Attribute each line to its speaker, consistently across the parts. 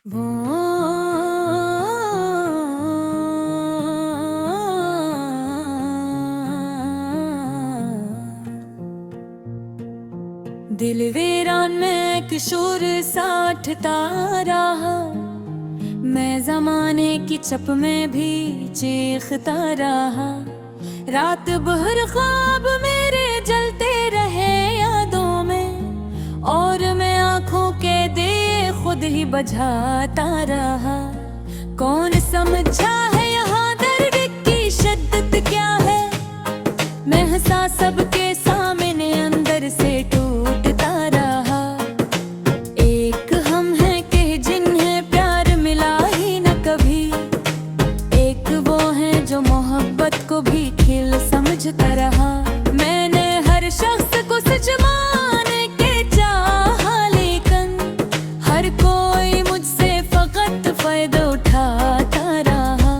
Speaker 1: वो दिल वीरान में किशोर साठता रहा, मैं जमाने की चप में भी चीखता रहा। रात भर ख्वाब मेरे जलते रहे यादों में, और मैं आंखों के दिए खुद ही बुझाता रहा। कौन समझा है यहाँ दर्द की शिद्दत क्या है, मैं हंसा सबके सामने अंदर से टूटता रहा। एक हम हैं कि जिन्हें प्यार मिला ही न कभी, एक वो हैं जो मोहब्बत को भी खेल समझता रहा। मैंने हर शख्स को सच माने के चाहा, लेकिन हर कोई मुझसे फकत फायदा उठाता रहा।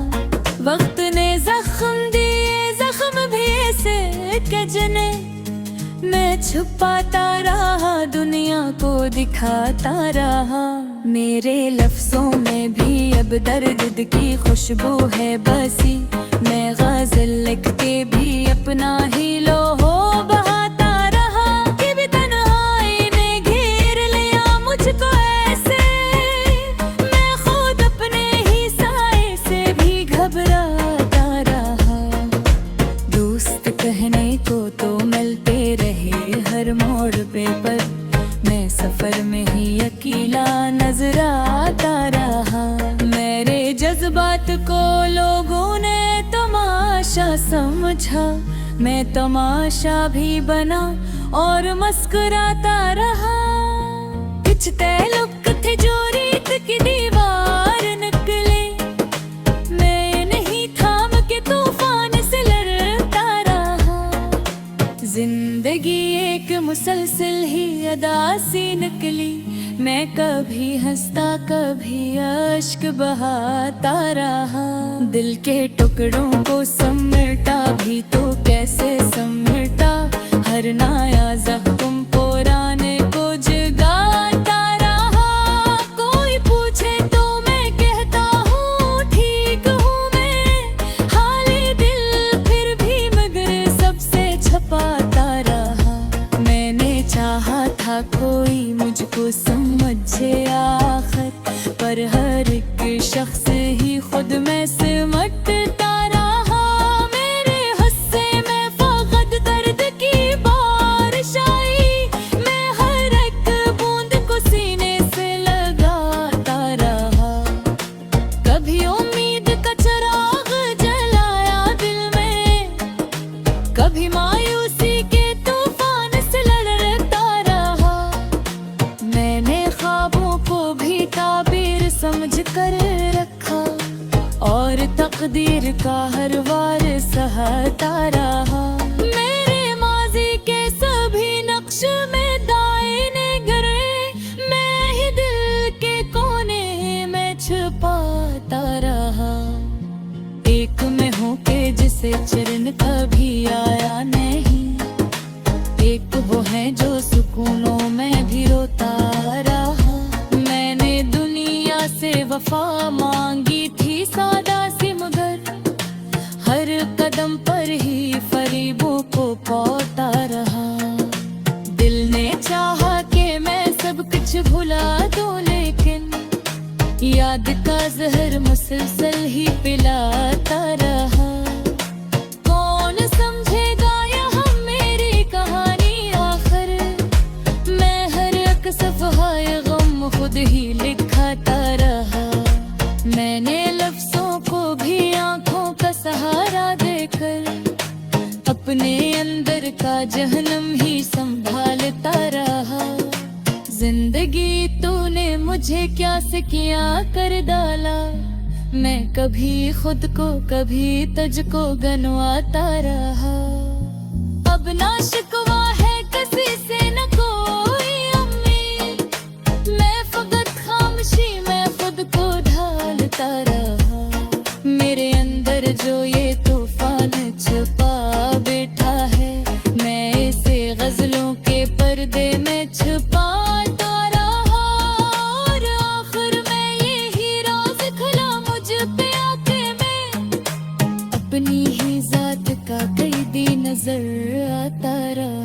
Speaker 1: वक्त ने जख्म दिए, जख्म भी ऐसे के जिन्हें मैं छुपाता रहा, दुनिया को दिखाता रहा। मेरे लफ्जों में भी अब दर्द की खुशबू है बसी, मैं गजल लिख के भी अपना ही लोहो बहाता रहा। कि भी तन्हाई ने घेर लिया मुझको ऐसे, मैं खुद अपने ही साए से भी घबराता रहा। दोस्त कहने को तो मिलते रहे हर मोड़ पे, पर मैं सफर में ही अकेला नजर आता रहा। मेरे जज्बात को लोगों ने तमाशा समझा, मैं तमाशा भी बना और मुस्कुराता रहा। कुछ तल्लुक थे जो रीत की दीवार निकले, मैं नहीं थाम के तूफान से लड़ता रहा। जिंदगी एक मुसलसल ही अदा सी निकली, मैं कभी हंसता कभी अश्क बहाता रहा। दिल के टुकड़ों को समेटा भी तो कैसे समेटा, हर नया जख्म पुराने को जगाता रहा। कोई पूछे तो मैं कहता हूँ ठीक हूँ मैं, हाले दिल फिर भी मगर सबसे छपाता रहा। मैंने चाहा था कोई मुझको समझे आखिर, पर हर एक शख्स ही खुद में सिमटता रहा। मेरे हिस्से में फकत दर्द की बारिश आई, मैं हर एक बूंद को सीने से लगाता रहा। कभी उम्मीद का चिराग जलाया दिल में, कभी मायूसी के तूफान से लड़ता रहा। मैंने ख्वाबों को भी ताबीर समझ कर रखा, और तकदीर का हर वार सहता रहा। मेरे माजी के सभी नक्श में दायने गिरे, मैं ही दिल के कोने में छुपाता रहा। एक में हूँ के जिसे चरण कभी आया नहीं, एक वो है जो सुकूनों में भी रोता रहा। मैंने दुनिया से वफा मांगी थी सादा सी, मगर हर कदम पर ही फरीबों को पाता रहा। दिल ने चाहा कि मैं सब कुछ भुला दूं, लेकिन याद का जहर मुसलसल ही पिलाता रहा। कौन समझेगा यहाँ मेरी कहानी आखिर, मैं हर एक सफ़हाए गम खुद ही लिखाता रहा। मैंने लफ्जों को भी आंखों का सहारा देकर अपने अंदर का जहन्नम ही संभालता रहा। जिंदगी तूने मुझे क्या से किया कर डाला, मैं कभी खुद को कभी तुझको गनवाता रहा। अब ना शिकवा है किसी से न कोई उम्मीद, मैं फकत खामोशी में खुद को ढालता रहा। मेरे अंदर जो ये तूफान छुपा बैठा है, मैं इसे गजलों के पर्दे में छुपाता रहा। और आखिर में ये आके आके में अपनी ही जात का कैदी नजर आता रहा।